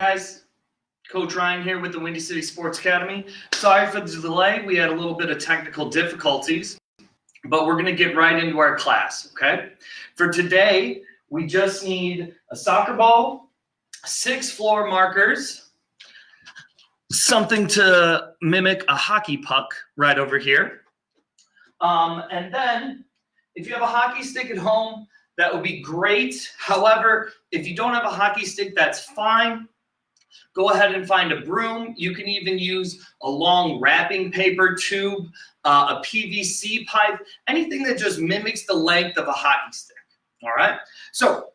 Guys, Coach Ryan here with the Windy City Sports Academy. Sorry for the delay. We had a little bit of technical difficulties, but we're going to get right into our class, okay? For today, we just need a soccer ball, 6 floor markers, something to mimic a hockey puck right over here. And then, if you have a hockey stick at home, that would be great. However, if you don't have a hockey stick, that's fine. Go ahead and find a broom. You can even use a long wrapping paper tube, a PVC pipe, anything that just mimics the length of a hockey stick. All right? So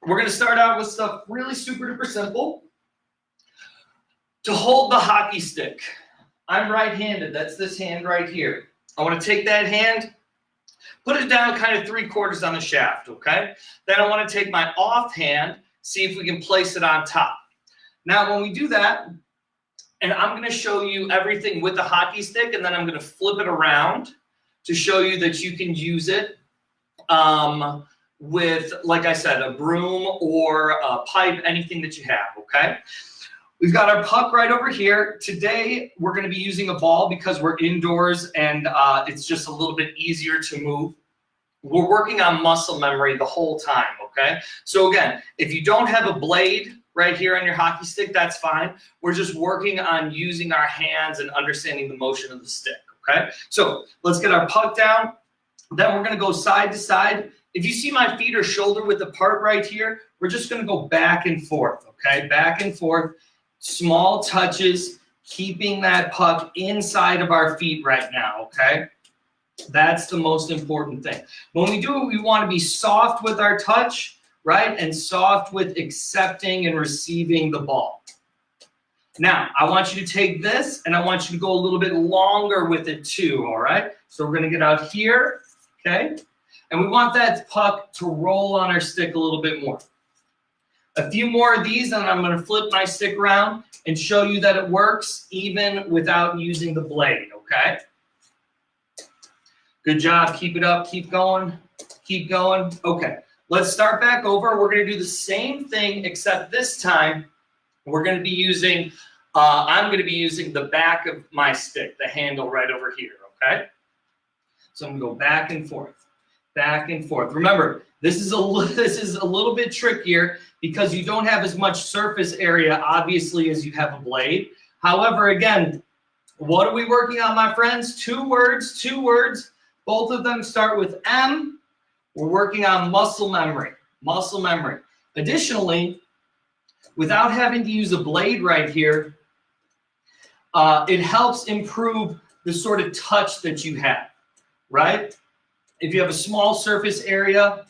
we're going to start out with stuff really super duper simple. To hold the hockey stick, I'm right-handed. That's this hand right here. I want to take that hand, put it down kind of 3/4 on the shaft, okay? Then I want to take my off hand, see if we can place it on top. Now, when we do that, and I'm going to show you everything with the hockey stick, and then I'm going to flip it around to show you that you can use it with, like I said, a broom or a pipe, anything that you have, okay? We've got our puck right over here. Today, we're going to be using a ball because we're indoors and it's just a little bit easier to move. We're working on muscle memory the whole time, okay? So again, if you don't have a blade right here on your hockey stick, that's fine. We're just working on using our hands and understanding the motion of the stick, okay? So let's get our puck down. Then we're going to go side to side. If you see my feet are shoulder width apart right here, we're just going to go back and forth, okay? Back and forth, small touches, keeping that puck inside of our feet right now, okay? That's the most important thing. When we do it, we want to be soft with our touch, right? And soft with accepting and receiving the ball. Now, I want you to take this and I want you to go a little bit longer with it too, all right? So we're going to get out here, okay? And we want that puck to roll on our stick a little bit more. A few more of these and I'm going to flip my stick around and show you that it works even without using the blade, okay? Good job. Keep it up. Keep going. Keep going. Okay. Let's start back over. We're going to do the same thing, except this time we're going to be using, I'm going to be using the back of my stick, the handle right over here, okay? So I'm going to go back and forth, back and forth. Remember, this is a little bit trickier because you don't have as much surface area, obviously, as you have a blade. However, again, what are we working on, my friends? 2 words, 2 words. Both of them start with M. We're working on muscle memory, muscle memory. Additionally, without having to use a blade right here, it helps improve the sort of touch that you have, right? If you have a small surface area,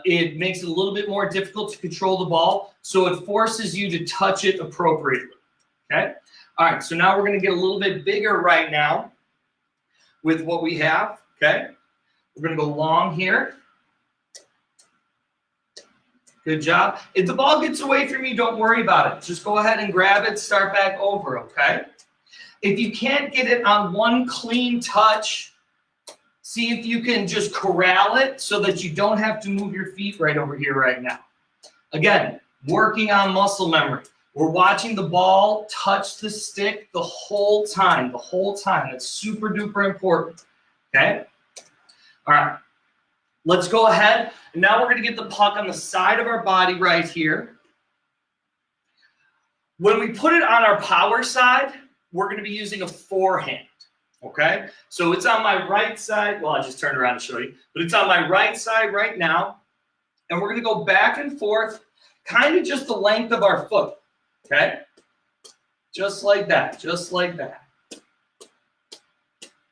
it makes it a little bit more difficult to control the ball, so it forces you to touch it appropriately, okay? All right, so now we're going to get a little bit bigger right now with what we have, okay? We're going to go long here. Good job. If the ball gets away from you, don't worry about it. Just go ahead and grab it, start back over, okay? If you can't get it on one clean touch, see if you can just corral it so that you don't have to move your feet right over here right now. Again, working on muscle memory. We're watching the ball touch the stick the whole time, That's super duper important, okay? All right, let's go ahead. And now we're going to get the puck on the side of our body right here. When we put it on our power side, we're going to be using a forehand, okay? So it's on my right side. Well, I just turned around to show you. But it's on my right side right now. And we're going to go back and forth, kind of just the length of our foot, okay? Just like that, just like that.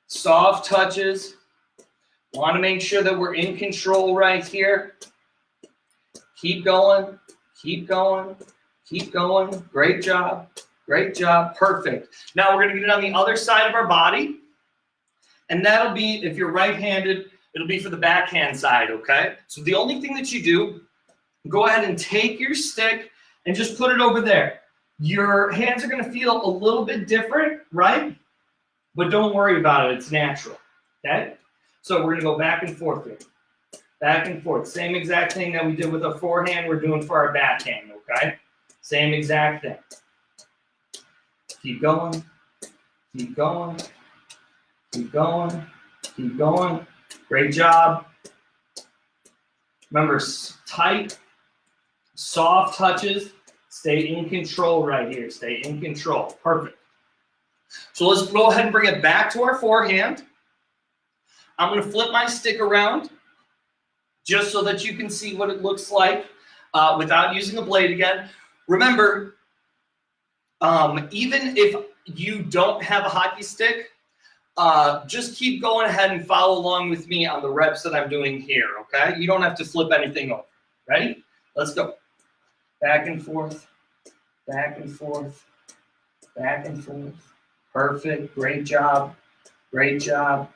Soft touches. Want to make sure that we're in control right here. Keep going, keep going, keep going. Great job, great job, perfect. Now we're going to get it on the other side of our body. And that'll be, if you're right-handed, it'll be for the backhand side, okay? So the only thing that you do, go ahead and take your stick and just put it over there. Your hands are going to feel a little bit different, right? But don't worry about it, it's natural, okay? So we're going to go back and forth here. Back and forth. Same exact thing that we did with a forehand, we're doing for our backhand, okay? Same exact thing. Keep going, keep going, keep going, keep going. Great job. Remember, tight, soft touches. Stay in control right here. Stay in control. Perfect. So let's go ahead and bring it back to our forehand. I'm going to flip my stick around just so that you can see what it looks like without using a blade again. Remember, even if you don't have a hockey stick, just keep going ahead and follow along with me on the reps that I'm doing here, okay? You don't have to flip anything over. Ready? Let's go. Back and forth, back and forth, back and forth. Perfect. Great job. Great job.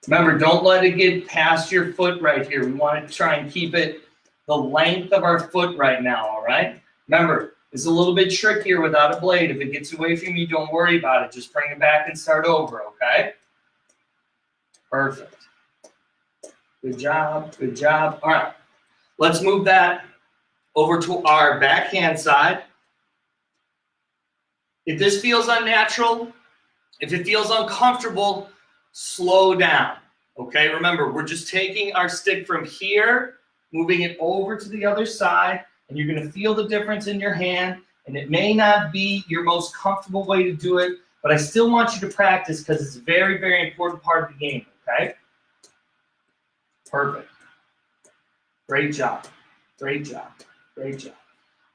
Remember, don't let it get past your foot right here. We want to try and keep it the length of our foot right now, all right? Remember, it's a little bit trickier without a blade. If it gets away from you, don't worry about it. Just bring it back and start over, okay? Perfect. Good job. Good job. All right. Let's move that over to our backhand side. If this feels unnatural, if it feels uncomfortable, slow down, okay? Remember, we're just taking our stick from here, moving it over to the other side, and you're going to feel the difference in your hand, and it may not be your most comfortable way to do it, but I still want you to practice because it's a very, very important part of the game, okay? Perfect. Great job. Great job. Great job.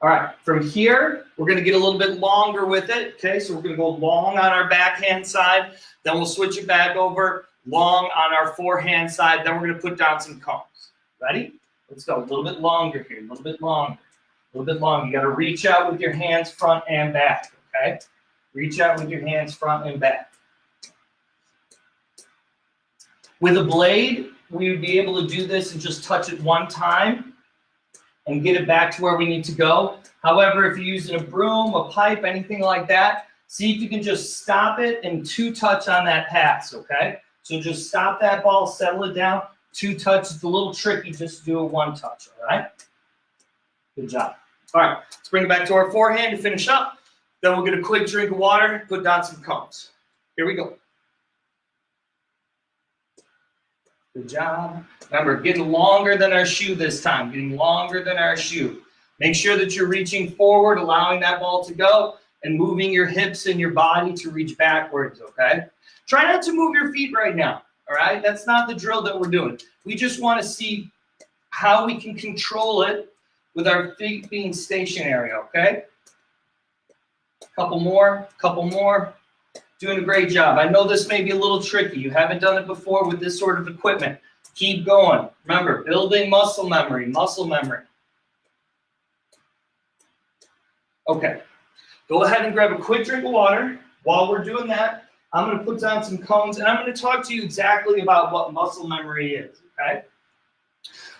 All right, from here, we're going to get a little bit longer with it, okay? So we're going to go long on our backhand side, then we'll switch it back over, long on our forehand side, then we're going to put down some cones. Ready? Let's go. A little bit longer here, a little bit longer, a little bit longer. You got to reach out with your hands front and back, okay? Reach out with your hands front and back. With a blade, we would be able to do this and just touch it one time and get it back to where we need to go. However, if you're using a broom, a pipe, anything like that, see if you can just stop it and two touch on that pass, okay? So just stop that ball, settle it down, two touch. It's a little tricky just to do a one touch, all right? Good job. All right, let's bring it back to our forehand to finish up. Then we'll get a quick drink of water, put down some cones. Here we go. Good job. Remember, getting longer than our shoe this time, getting longer than our shoe. Make sure that you're reaching forward, allowing that ball to go, and moving your hips and your body to reach backwards, okay? Try not to move your feet right now, all right? That's not the drill that we're doing. We just want to see how we can control it with our feet being stationary, okay? Couple more, couple more. Doing a great job. I know this may be a little tricky. You haven't done it before with this sort of equipment. Keep going. Remember, building muscle memory, muscle memory. Okay. Go ahead and grab a quick drink of water. While we're doing that, I'm going to put down some cones, and I'm going to talk to you exactly about what muscle memory is, okay?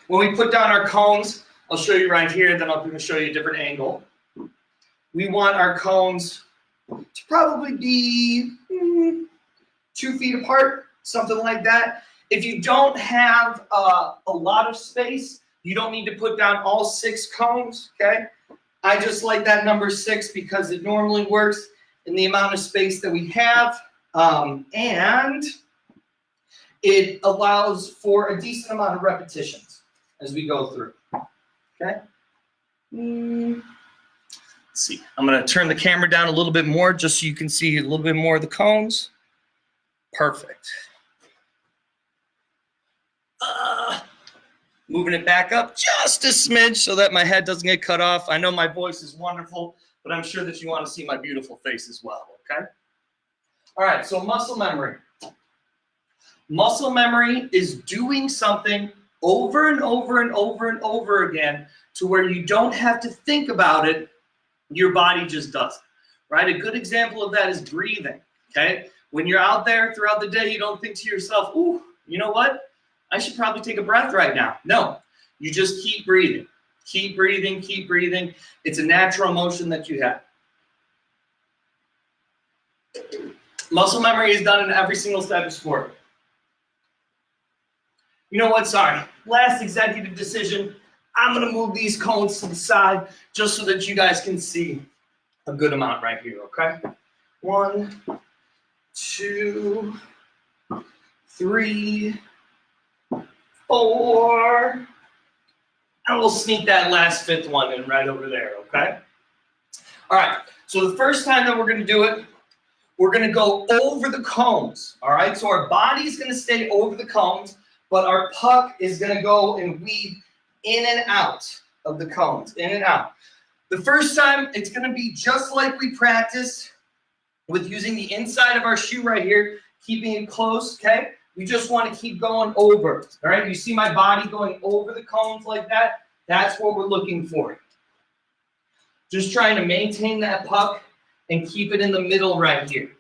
When we put down our cones, I'll show you right here, then I'm going to show you a different angle. We want our cones to probably be 2 feet apart, something like that. If you don't have a lot of space, you don't need to put down all 6 cones, okay? I just like that number 6 because it normally works in the amount of space that we have, and it allows for a decent amount of repetitions as we go through, okay? Let's see. I'm going to turn the camera down a little bit more just so you can see a little bit more of the cones. Perfect. Moving it back up just a smidge so that my head doesn't get cut off. I know my voice is wonderful, but I'm sure that you want to see my beautiful face as well, okay? All right, so muscle memory. Muscle memory is doing something over and over and over and over again to where you don't have to think about it. Your body just does it, right? A good example of that is breathing, okay? When you're out there throughout the day, you don't think to yourself, ooh, you know what? I should probably take a breath right now. No, you just keep breathing. Keep breathing, keep breathing. It's a natural motion that you have. Muscle memory is done in every single type of sport. You know what? Sorry. Last executive decision. I'm gonna move these cones to the side just so that you guys can see a good amount right here, okay? 1, 2, 3, 4, and we'll sneak that last 5th one in right over there, okay? All right, so the first time that we're gonna do it, we're gonna go over the cones, all right? So our body's gonna stay over the cones, but our puck is gonna go and weave in and out of the cones, in and out. The first time, it's gonna be just like we practiced with using the inside of our shoe right here, keeping it close, okay? We just wanna keep going over, all right? You see my body going over the cones like that? That's what we're looking for. Just trying to maintain that puck and keep it in the middle right here,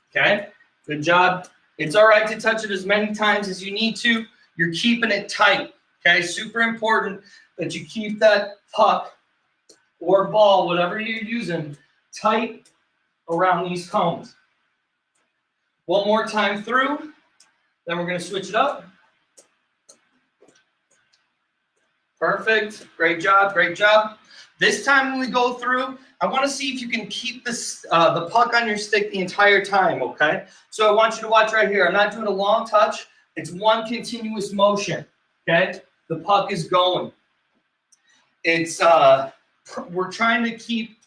okay? Good job. It's all right to touch it as many times as you need to. You're keeping it tight, okay? Super important that you keep that puck or ball, whatever you're using, tight around these cones. One more time through, then we're gonna switch it up. Perfect, great job, great job. This time when we go through, I want to see if you can keep this the puck on your stick the entire time, okay? So I want you to watch right here. I'm not doing a long touch. It's one continuous motion, okay? The puck is going. It's we're trying to keep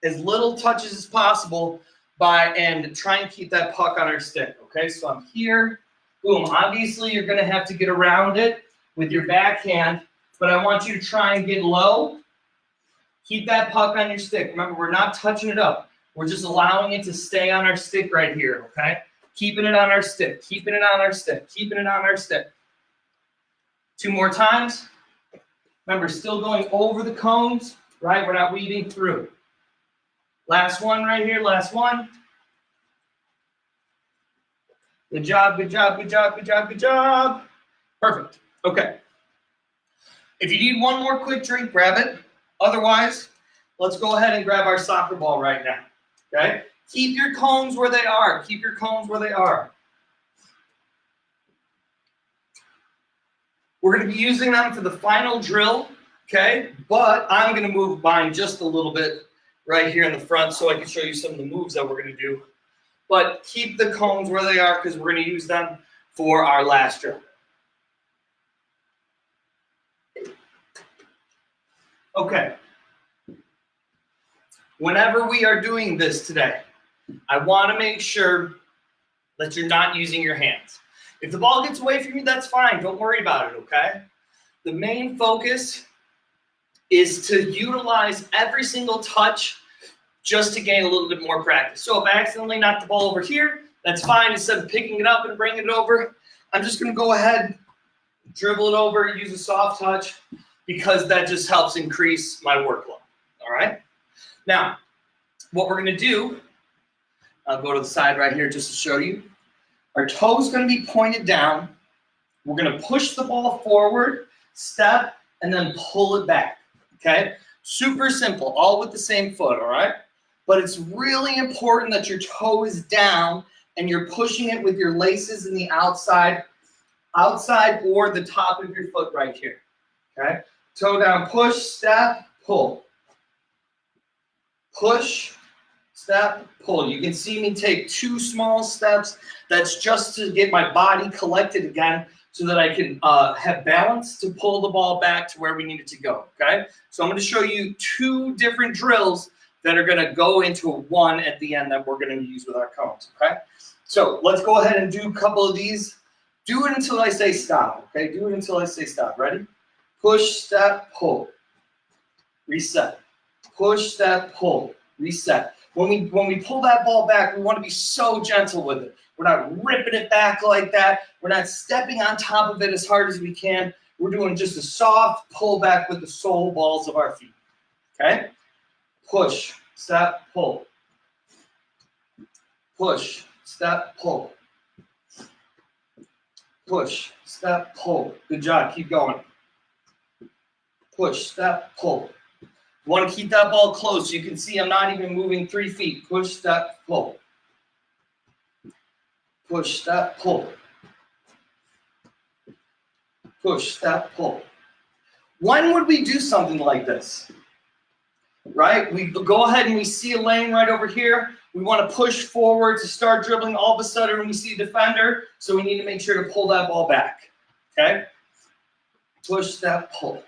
as little touches as possible and try and keep that puck on our stick, okay? So I'm here, boom. Obviously, you're going to have to get around it with your backhand, but I want you to try and get low. Keep that puck on your stick. Remember, we're not touching it up. We're just allowing it to stay on our stick right here, okay? Keeping it on our stick, keeping it on our stick, keeping it on our stick. 2 more times. Remember, still going over the cones, right? We're not weaving through. Last one right here, last one. Good job, good job, good job, good job, good job. Perfect. Okay. If you need one more quick drink, grab it. Otherwise, let's go ahead and grab our soccer ball right now, okay? Keep your cones where they are. Keep your cones where they are. We're going to be using them for the final drill, okay? But I'm going to move mine just a little bit right here in the front so I can show you some of the moves that we're going to do. But keep the cones where they are because we're going to use them for our last drill. Okay. Whenever we are doing this today, I want to make sure that you're not using your hands. If the ball gets away from you, that's fine. Don't worry about it, okay? The main focus is to utilize every single touch just to gain a little bit more practice. So if I accidentally knock the ball over here, that's fine. Instead of picking it up and bringing it over, I'm just going to go ahead, dribble it over, use a soft touch, because that just helps increase my workload, all right? Now, what we're going to do, I'll go to the side right here just to show you. Our toe is going to be pointed down. We're going to push the ball forward, step, and then pull it back, okay? Super simple, all with the same foot, all right? But it's really important that your toe is down and you're pushing it with your laces in the outside or the top of your foot right here, okay? Toe down, push, step, pull. Push, step, pull. You can see me take 2 small steps. That's just to get my body collected again so that I can have balance to pull the ball back to where we need it to go, okay? So I'm going to show you 2 different drills that are going to go into one at the end that we're going to use with our cones, okay? So let's go ahead and do a couple of these. Do it until I say stop, okay? Do it until I say stop. Ready? Push, step, pull. Reset. Push, step, pull. Reset. When we pull that ball back, we want to be so gentle with it. We're not ripping it back like that. We're not stepping on top of it as hard as we can. We're doing just a soft pull back with the sole balls of our feet, okay? Push, step, pull. Push, step, pull. Push, step, pull. Good job. Keep going. Push, step, pull. You want to keep that ball close. You can see I'm not even moving 3 feet. Push, step, pull. Push, step, pull. Push, step, pull. When would we do something like this? Right? We go ahead and we see a lane right over here. We want to push forward to start dribbling. All of a sudden we see a defender, so we need to make sure to pull that ball back. Okay? Push that, pull.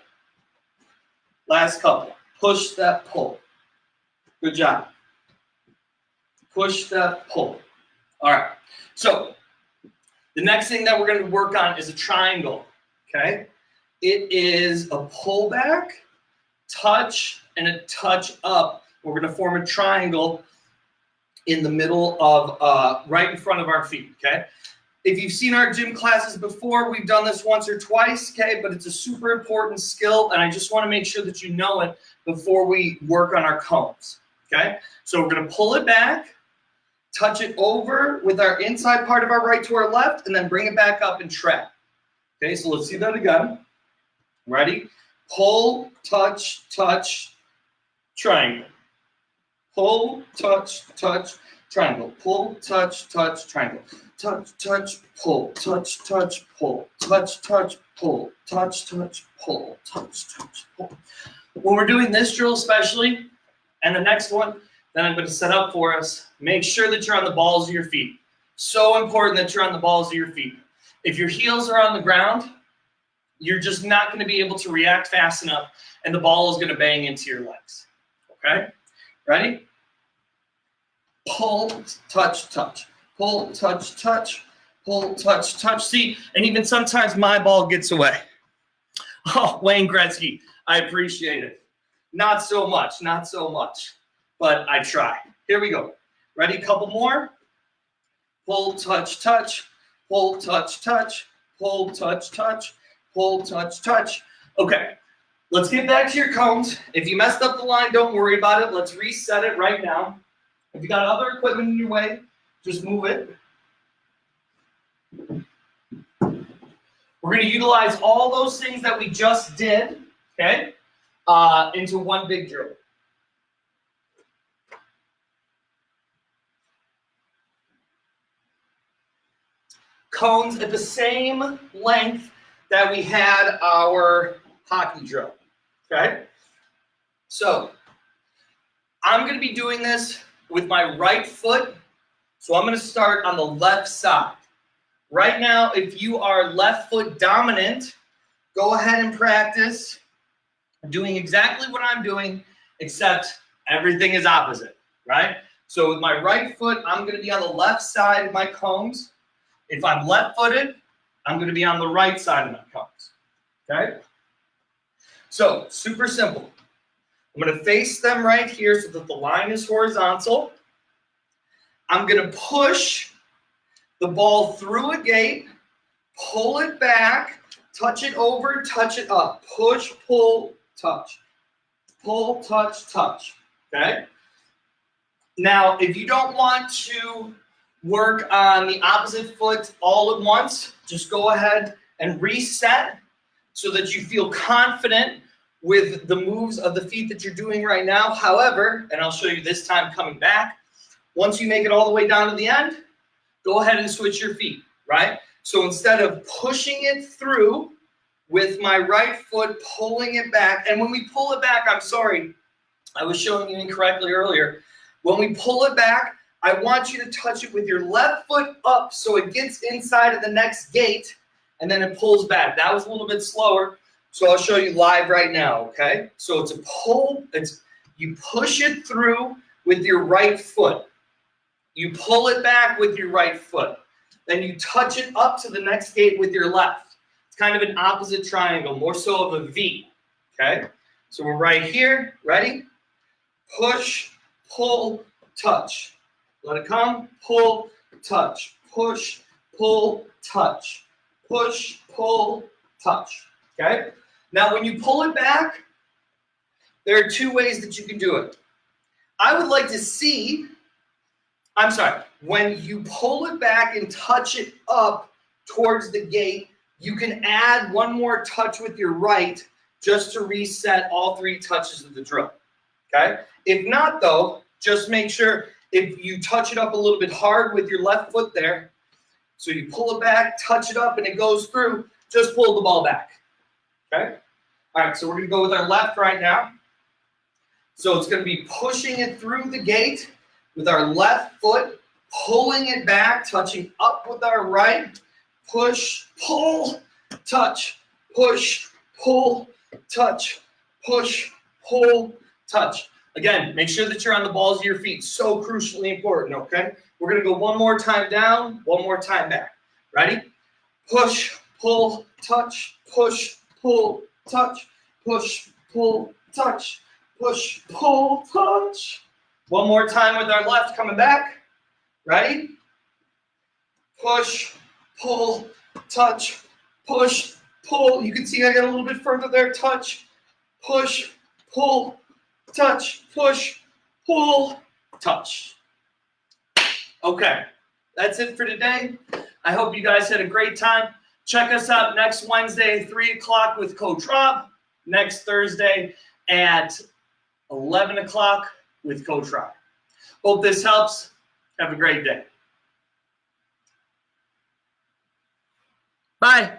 Last couple. Push that, pull. Good job. Push that, pull. All right. So the next thing that we're going to work on is a triangle. Okay? It is a pullback, touch, and a touch up. We're going to form a triangle in the middle of, right in front of our feet, okay? If you've seen our gym classes before, we've done this once or twice, okay? But it's a super important skill, and I just want to make sure that you know it before we work on our cones, okay? So we're going to pull it back, touch it over with our inside part of our right to our left, and then bring it back up and trap. Okay, so let's see that again. Ready? Pull, touch, touch, triangle. Pull, touch, touch, triangle. Pull, touch, touch, triangle. Touch, touch, pull. Touch, touch, pull. Touch, touch, pull. Touch, touch, pull. Touch, touch, pull. When we're doing this drill especially, and the next one that I'm going to set up for us, make sure that you're on the balls of your feet. So important that you're on the balls of your feet. If your heels are on the ground, you're just not going to be able to react fast enough, and the ball is going to bang into your legs. Okay? Ready? Pull, touch, touch. Pull, touch, touch. Pull, touch, touch. See, and even sometimes my ball gets away. Oh, Wayne Gretzky, I appreciate it. Not so much, not so much. But I try. Here we go. Ready? Couple more. Pull, touch, touch. Pull, touch, touch. Pull, touch, touch. Pull, touch, touch. Okay, let's get back to your cones. If you messed up the line, don't worry about it. Let's reset it right now. If you got other equipment in your way, just move it. We're going to utilize all those things that we just did, okay, into one big drill. Cones at the same length that we had our hockey drill, okay? So I'm going to be doing this with my right foot, so I'm going to start on the left side. Right now, if you are left foot dominant, go ahead and practice doing exactly what I'm doing, except everything is opposite, right? So with my right foot, I'm going to be on the left side of my cones. If I'm left-footed, I'm going to be on the right side of my cones, okay? So, super simple. I'm going to face them right here so that the line is horizontal. I'm going to push the ball through a gate, pull it back, touch it over, touch it up. Push, pull, touch. Pull, touch, touch, okay? Now, if you don't want to work on the opposite foot all at once, just go ahead and reset so that you feel confident with the moves of the feet that you're doing right now. However, and I'll show you this time coming back, once you make it all the way down to the end, go ahead and switch your feet, right? So instead of pushing it through with my right foot, pulling it back, and when we pull it back, I'm sorry, I was showing you incorrectly earlier. When we pull it back, I want you to touch it with your left foot up so it gets inside of the next gate, and then it pulls back. That was a little bit slower, so I'll show you live right now, okay? So it's a pull, you push it through with your right foot. You pull it back with your right foot. Then you touch it up to the next gate with your left. It's kind of an opposite triangle, more so of a V, okay? So we're right here, ready? Push, pull, touch. Let it come, pull, touch, push, pull, touch, push, pull, touch, okay? Now, when you pull it back, there are two ways that you can do it. I would like to see, when you pull it back and touch it up towards the gate, you can add one more touch with your right just to reset all three touches of the drill, okay? If not, though, just make sure if you touch it up a little bit hard with your left foot there, so you pull it back, touch it up, and it goes through, just pull the ball back, okay? All right, so we're gonna go with our left right now. So it's gonna be pushing it through the gate with our left foot, pulling it back, touching up with our right, push, pull, touch, push, pull, touch, push, pull, touch. Again, make sure that you're on the balls of your feet. So crucially important, okay? We're gonna go one more time down, one more time back. Ready? Push, pull, touch, push, pull, touch, push, pull, touch, push, pull, touch. One more time with our left coming back. Ready? Push, pull, touch, push, pull. You can see I got a little bit further there. Touch, push, pull, touch, push, pull, touch. Okay, that's it for today. I hope you guys had a great time. Check us out next Wednesday, 3 o'clock with Coach Rob. Next Thursday at 11 o'clock with Coach Rob. Hope this helps. Have a great day. Bye.